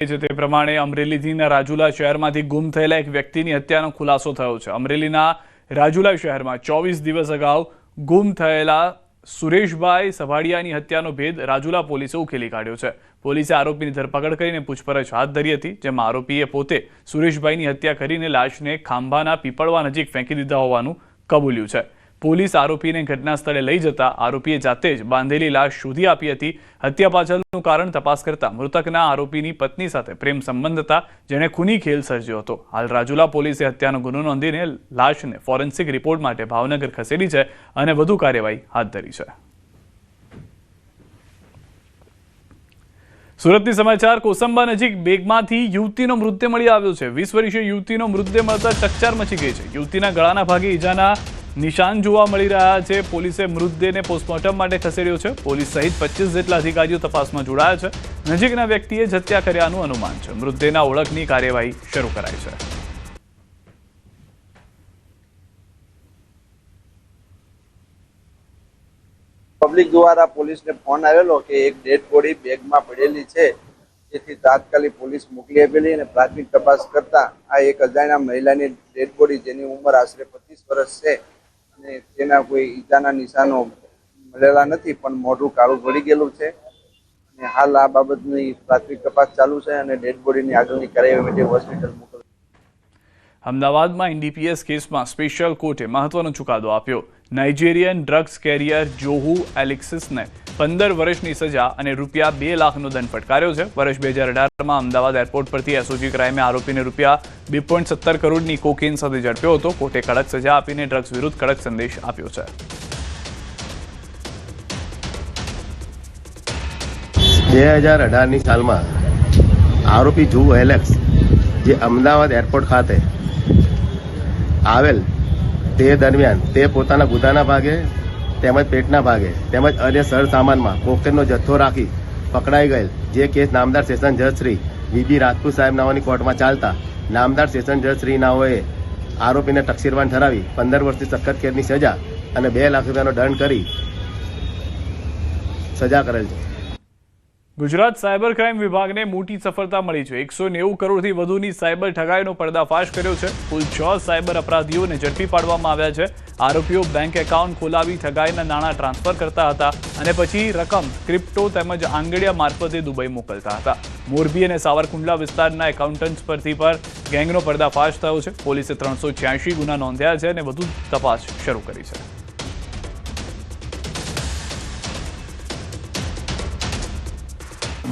છે તે પ્રમાણે અમરેલીના રાજુલા શહેરમાંથી ગુમ થયેલા એક વ્યક્તિની હત્યાનો ખુલાસો થયો છે। અમરેલીના રાજુલા શહેરમાં 24 દિવસ અગાઉ ગુમ થયેલા સુરેશભાઈ સભાડિયાની હત્યાનો ભેદ રાજુલા પોલીસે ઉકેલી કાઢ્યો છે। પોલીસે આરોપીની ધરપકડ કરીને પૂછપરછ હાથ ધરી હતી, જેમાં આરોપીએ પોતે સુરેશભાઈની હત્યા કરીને લાશને ખાંભાના પીપળવા નજીક ફેંકી દીધા હોવાનું કબૂલ્યું છે। પોલીસ આરોપીને ઘટના સ્થળે લઈ જતા આરોપીએ જાતે જ બાંધેલી લાશ શોધી આપી હતી। હત્યા પાછળનું કારણ તપાસ કરતા મૃતકના આરોપીની પત્ની સાથે પ્રેમ સંબંધ હતા, જેણે ખૂની ખેલ સર્જ્યો હતો। હાલ રાજુલા પોલીસે હત્યાનો ગુનો નોંધીને લાશને ફોરેન્સિક રિપોર્ટ માટે ભાવનગર ખસેડી છે અને વધુ કાર્યવાહી હાથ ધરી છે। સુરતની સમાચાર કોસંબા નજીક બેગમાંથી યુવતીનો મૃતદેહ મળી આવ્યો છે। 20 વર્ષીય યુવતીનો મૃતદેહ મળતા ચકચાર મચી ગઈ છે। યુવતીના ગળાના ભાગે ઈજાના નિશાન જોવા મળી રહ્યા છે। પોલીસે મૃતદેહને પોસ્ટમોર્ટમ માટે ખસેડ્યો છે। પોલીસ સહિત 25 જેટલા અધિકારીઓ તપાસમાં જોડાયા છે। નજીકના વ્યક્તિએ જ હત્યા કર્યાનું અનુમાન છે। મૃતદેહના ઓળખની કાર્યવાહી શરૂ કરાઈ છે। પબ્લિક દ્વારા પોલીસને ફોન આવેલો કે એક ડેડ બોડી બેગમાં પડેલી છે, જેથી તાત્કાલિક પોલીસ મોકલી આપેલી અને પ્રાથમિક તપાસ કરતા આ એક અજાણ્યા મહિલાની ડેડ બોડી, જેની ઉંમર આશરે 25 વર્ષ છે અને તેના કોઈ ઈજાના નિશાનો મળેલા નથી, પણ મોઢું કાળું પડી ગયેલું છે અને હાલ આ બાબતની પ્રાથમિક તપાસ ચાલુ છે અને ડેડ બોડીની આગળની કાર્યવાહી માટે હોસ્પિટલ મોકલી। અમદાવાદમાં એનડીપીએસ કેસમાં સ્પેશિયલ કોર્ટે મહત્વનો ચુકાદો આપ્યો। નાઇજીરિયન ડ્રગ્સ કેરિયર જોહુ એલેક્સિસને 15 વર્ષની સજા અને રૂપિયા 2 લાખનો દંડ ફટકાર્યો છે। વર્ષ 2018માં અમદાવાદ એરપોર્ટ પરથી એસઓજી ક્રાઇમે આરોપીને રૂપિયા 2.17 કરોડની કોકેન સાથે ઝડપ્યો હતો। કોર્ટે કડક સજા આપીને ડ્રગ્સ વિરુદ્ધ કડક સંદેશ આપ્યો છે। 2018ની સાલમાં આરોપી જોહુ એલેક્સ, જે અમદાવાદ એરપોર્ટ ખાતે આવેલ તે દરમિયાન તે પોતાના ગુદાના ભાગે તેમજ પેટના ભાગે તેમજ અન્ય સરસામાનમાં કોકેનનો જથ્થો રાખી પકડાઈ ગયેલ, જે કેસ નામદાર સેશન જજ શ્રી વીબી રાજપૂત સાહેબ નાઓની કોર્ટમાં ચાલતા નામદાર સેશન જજ શ્રી નાઓએ આરોપીને તકસીરવાન ઠરાવી 15 વર્ષની સખત કેદની સજા અને 2 લાખ રૂપિયાનો દંડ કરી સજા કરેલ છે। ગુજરાત સાયબર ક્રાઇમ વિભાગને મોટી સફળતા મળી છે। 190 કરોડથી વધુની સાયબર ઠગાઈનો પર્દાફાશ કર્યો છે। કુલ 6 સાયબર અપરાધીઓને ઝડપી પાડવામાં આવ્યા છે। આરોપીઓ બેંક એકાઉન્ટ ખોલાવી ઠગાઈના નાણાં ટ્રાન્સફર કરતા હતા અને પછી રકમ ક્રિપ્ટો તેમજ આંગડિયા મારફતે દુબઈ મોકલતા હતા। મોરબી અને સાવરકુંડલા વિસ્તારના એકાઉન્ટન્ટ્સ પરથી ગેંગનો પર્દાફાશ થયો છે। પોલીસે 386 ગુના નોંધ્યા છે અને વધુ તપાસ શરૂ કરી છે।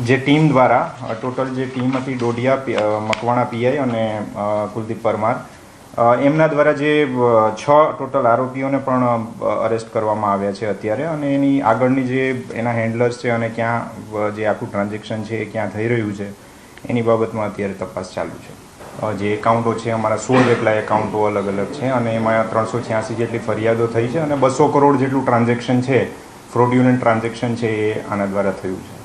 જે ટીમ દ્વારા ટોટલ જે ટીમ હતી ડોડિયા, મકવાણા પીઆઈ અને કુલદીપ પરમાર, એમના દ્વારા જે 6 ટોટલ આરોપીઓને પણ અરેસ્ટ કરવામાં આવ્યા છે અત્યારે, અને એની આગળની જે એના હેન્ડલર્સ છે અને ક્યાં જે આખું ટ્રાન્ઝેક્શન છે એ ક્યાં થઈ રહ્યું છે એની બાબતમાં અત્યારે તપાસ ચાલુ છે। જે એકાઉન્ટો છે અમારા 16 જેટલા એકાઉન્ટો અલગ અલગ છે અને એમાં 386 જેટલી ફરિયાદો થઈ છે અને 200 કરોડ જેટલું ટ્રાન્ઝેક્શન છે, ફ્રોડ્યુલન્ટ ટ્રાન્ઝેક્શન છે, એ આના દ્વારા થયું છે।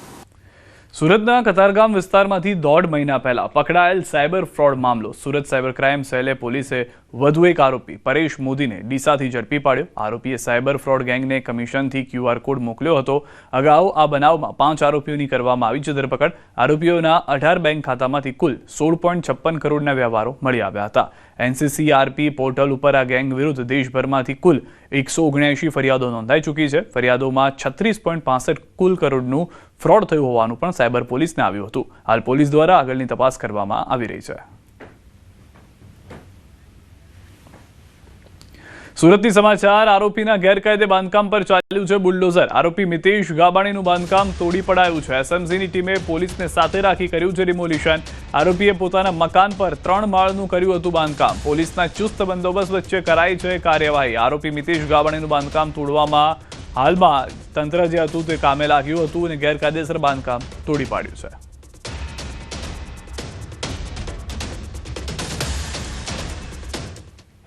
સુરતના કતારગામ વિસ્તારમાંથી 1.5 મહિના પહેલા પકડાયેલ સાયબર ફ્રોડ મામલો સુરત સાયબર ક્રાઇમ સેલે પોલીસે વધુ એક આરોપી પરેશ મોદીને ડીસાથી ઝડપી પાડ્યો। આરોપીએ સાયબર ફ્રોડ ગેંગને કમિશનથી QR કોડ મોકલ્યો હતો। અગાઉ આ બનાવમાં 5 આરોપીઓની કરવામાં આવી છે ધરપકડ। આરોપીઓના 18 બેંક ખાતામાંથી કુલ 16.56 કરોડના વ્યવહારો મળી આવ્યા હતા। NCCRP પોર્ટલ ઉપર આ ગેંગ વિરુદ્ધ દેશભરમાંથી કુલ 179 ફરિયાદો નોંધાઈ ચૂકી છે। ફરિયાદોમાં 36.65 કુલ કરોડનું ફ્રોડ થયું હોવાનું પણ સાયબર પોલીસને આવ્યું હતું। હાલ પોલીસ દ્વારા આગળની તપાસ કરવામાં આવી રહી છે। સુરતની સમાચાર, આરોપીના ગેરકાયદે બાંધકામ પર ચાલ્યું છે બુલડોઝર। આરોપી મિતેશ ગાબાણીનું બાંધકામ તોડી પડાયું છે। SMCની ટીમે પોલીસને સાથે રાખી કર્યું છે ડિમોલિશન। આરોપીએ પોતાના મકાન પર 3 માળનું કર્યું હતું બાંધકામ। પોલીસના ચુસ્ત બંદોબસ્ત વચ્ચે કરાઈ છે કાર્યવાહી। આરોપી મિતેશ ગાબાણીનું બાંધકામ તોડવામાં હાલમાં તંત્ર જે હતું તે કામે લાગ્યું હતું અને ગેરકાયદેસર બાંધકામ તોડી પાડ્યું છે।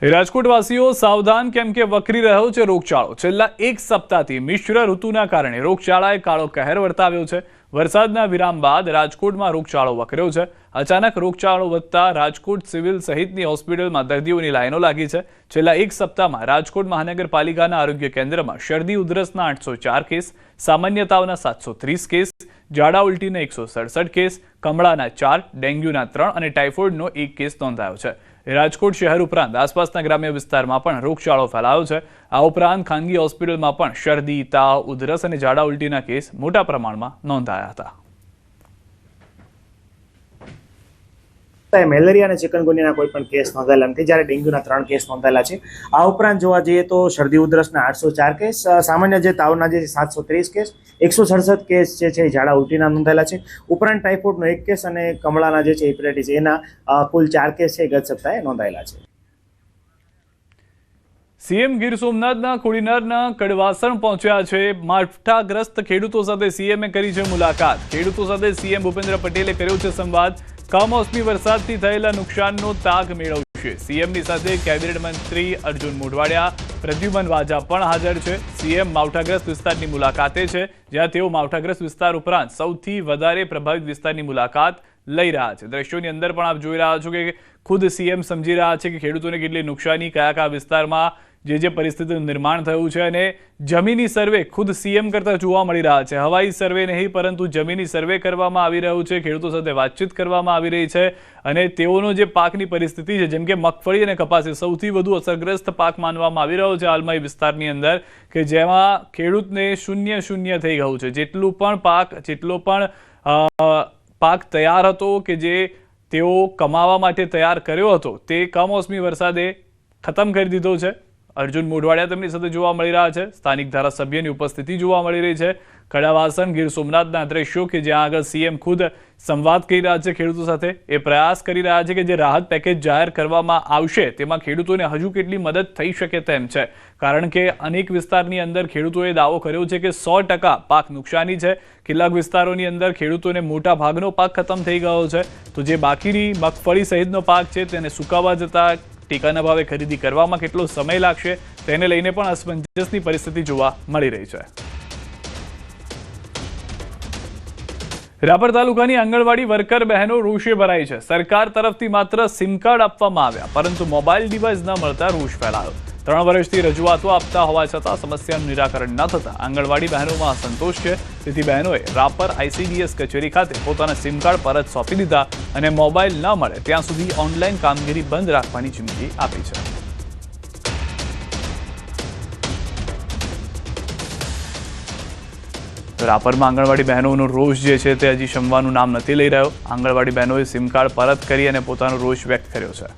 રાજકોટવાસીઓ સાવધાન, કેમ કે વકરી રહ્યો છે રોગચાળો। છેલ્લા 1 સપ્તાહથી મિશ્ર ઋતુના કારણે રોગચાળાએ કાળો કહેર વર્તાવ્યો છે। વરસાદના વિરામ બાદ રાજકોટમાં રોગચાળો વકર્યો છે। અચાનક રોગચાળો વધતા રાજકોટ સિવિલ સહિતની હોસ્પિટલમાં દર્દીઓની લાઈનો લાગી છે। છેલ્લા 1 સપ્તાહમાં રાજકોટ મહાનગરપાલિકાના આરોગ્ય કેન્દ્રમાં શરદી ઉધરસના 804 કેસ, સામાન્ય તાવના 730 કેસ, ઝાડા ઉલટીના 167 કેસ, કમળાના 4, ડેન્ગ્યુના 3 અને ટાઇફોઇડનો 1 કેસ નોંધાયો છે. રાજકોટ શહેર ઉપરાંત આસપાસના ગ્રામ્ય વિસ્તારમાં પણ રોગચાળો ફેલાયો છે. આ ઉપરાંત ખાનગી હોસ્પિટલમાં પણ શરદી, તાવ, ઉધરસ અને ઝાડા ઉલટીના કેસ મોટા પ્રમાણમાં નોંધાયા હતા. મેલેરિયા અને ચિકનગુનિયાના કોઈ પણ કેસ નોંધાયેલા નથી, જ્યારે ડેન્ગ્યુના 3 કેસ નોંધાયેલા છે. આ ઉપરાંત જોવા જઈએ તો શરદી ઉધરસના 804 કેસ, સામાન્ય જે તાવના જે 730 કેસ, 167 કેસ જે છે ઝાડા ઉલટીના નોંધાયેલા છે. ઉપરાંત ટાઇફોઇડનો 1 કેસ અને કમળાના જે છે હેપેટાઇટિસ એના કુલ 4 કેસ છે ગત સપ્તાહે નોંધાયેલા છે. સીએમ ગીર સોમનાથના કોડીનારના કડવાસણ પહોંચ્યા છે. માવઠાગ્રસ્ત ખેડૂતો સાથે સીએમએ કરી છે મુલાકાત. ખેડૂતો સાથે સીએમ ભૂપેન્દ્ર પટેલે કર્યો છે સંવાદ. કમોસમી વરસાદથી થયેલા નુકસાનનો તાગ મેળવશે. સીએમની સાથે કેબિનેટ મંત્રી અર્જુન મોઢવાડિયા, પ્રદ્યુમન વાજા પણ હાજર છે. સીએમ માવઠાગ્રસ્ત વિસ્તારની મુલાકાતે છે, જ્યાં તેઓ માવઠાગ્રસ્ત વિસ્તાર ઉપરાંત સૌથી વધારે પ્રભાવિત વિસ્તારની મુલાકાત લઈ રહ્યા છે. દ્રશ્યોની અંદર પણ આપ જોઈ રહ્યા છો કે ખુદ સીએમ સમજી રહ્યા છે કે ખેડૂતોને કેટલી નુકસાની, કયા વિસ્તારમાં જે પરિસ્થિતિનું નિર્માણ થયું છે, અને જમીની સર્વે ખુદ સીએમ કરતા જોવા મળી રહ્યા છે. હવાઈ સર્વે નહીં, પરંતુ જમીની સર્વે કરવામાં આવી રહ્યું છે. ખેડૂતો સાથે વાતચીત કરવામાં આવી રહી છે અને તેઓનો જે પાકની પરિસ્થિતિ છે, જેમ કે મગફળી અને કપાસ સૌથી વધુ અસરગ્રસ્ત પાક માનવામાં આવી રહ્યો છે હાલમાં એ વિસ્તારની અંદર, કે જેમાં ખેડૂતને શૂન્ય થઈ ગયું છે. જેટલો પણ પાક તૈયાર હતો, કે જે તેઓ કમાવા માટે તૈયાર કર્યો હતો, તે કમોસમી વરસાદે ખતમ કરી દીધો છે. અર્જુન મોઢવાડિયા તેમની સાથે જોવા મળી રહ્યા છે. સ્થાનિક ધારાસભ્યની ઉપસ્થિતિ જોવા મળી રહી છે. કડાવાસણ ગીર સોમનાથના દ્રશ્યો કે જ્યાં આગળ સીએમ ખુદ સંવાદ કરી રહ્યા છે ખેડૂતો સાથે. એ પ્રયાસ કરી રહ્યા છે કે જે રાહત પેકેજ જાહેર કરવામાં આવશે તેમાં ખેડૂતોને હજુ કેટલી મદદ થઈ શકે તેમ છે. કારણ કે અનેક વિસ્તારની અંદર ખેડૂતોએ દાવો કર્યો છે કે 100% પાક નુકસાની છે. કેટલાક વિસ્તારોની અંદર ખેડૂતોને મોટા ભાગનો પાક ખતમ થઈ ગયો છે. તો જે બાકીની મગફળી સહિતનો પાક છે તેને સુકાવા જતા ટેકાના ભાવે ખરીદી કરવામાં કેટલો સમય લાગશે, તેને લઈને પણ અસમંજસની પરિસ્થિતિ જોવા મળી રહી છે. રાપર તાલુકાની આંગણવાડી વર્કર બહેનો રોષે ભરાઈ છે. સરકાર તરફથી માત્ર સિમ કાર્ડ આપવામાં આવ્યા, પરંતુ મોબાઈલ ડિવાઇસ ન મળતા રોષ ફેલાયો. 3 વર્ષથી રજૂઆતો આપતા હોવા છતાં સમસ્યાનું નિરાકરણ ન થતા આંગણવાડી બહેનોમાં અસંતોષ છે. તેથી બહેનોએ રાપર ICDS કચેરી ખાતે પોતાના સિમ કાર્ડ પરત સોંપી દીધા અને મોબાઈલ ન મળે ત્યાં સુધી ઓનલાઈન કામગીરી બંધ રાખવાની ચીમકી આપી છે. રાપરમાં આંગણવાડી બહેનોનો રોષ જે છે તે હજી શમવાનું નામ નથી લઈ રહ્યો. આંગણવાડી બહેનોએ સિમ કાર્ડ પરત કરી અને પોતાનો રોષ વ્યક્ત કર્યો છે.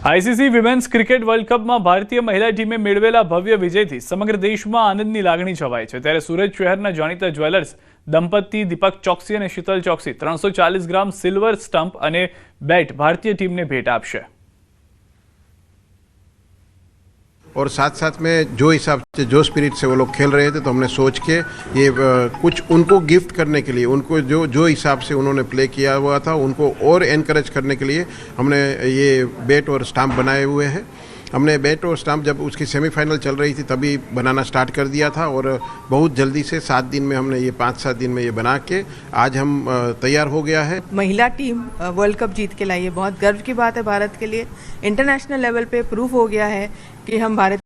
આઈસીસી વિમેન્સ ક્રિકેટ વર્લ્ડ કપમાં ભારતીય મહિલા ટીમે મેળવેલા ભવ્ય વિજયથી સમગ્ર દેશમાં આનંદની લાગણી છવાઈ છે. ત્યારે સુરત શહેરના જાણીતા જ્વેલર્સ દંપતી દીપક ચોકસી અને શીતલ ચોકસી 340 ગ્રામ સિલ્વર સ્ટમ્પ અને બેટ ભારતીય ટીમને ભેટ આપશે. और साथ साथ में जो हिसाब से जो स्पिरिट से वो लोग खेल रहे थे, तो हमने सोच के ये कुछ उनको गिफ्ट करने के लिए, उनको जो हिसाब से उन्होंने प्ले किया हुआ था उनको और एनकरेज करने के लिए हमने ये बैट और स्टंप बनाए हुए हैं. हमने बैट और स्टंप जब उसकी सेमीफाइनल चल रही थी तभी बनाना स्टार्ट कर दिया था और बहुत जल्दी से 7 दिन में हमने ये 5-7 दिन में ये बना के आज हम तैयार हो गया है. महिला टीम वर्ल्ड कप जीत के लाई है, बहुत गर्व की बात है भारत के लिए. इंटरनेशनल लेवल पे प्रूफ हो गया है कि हम भारत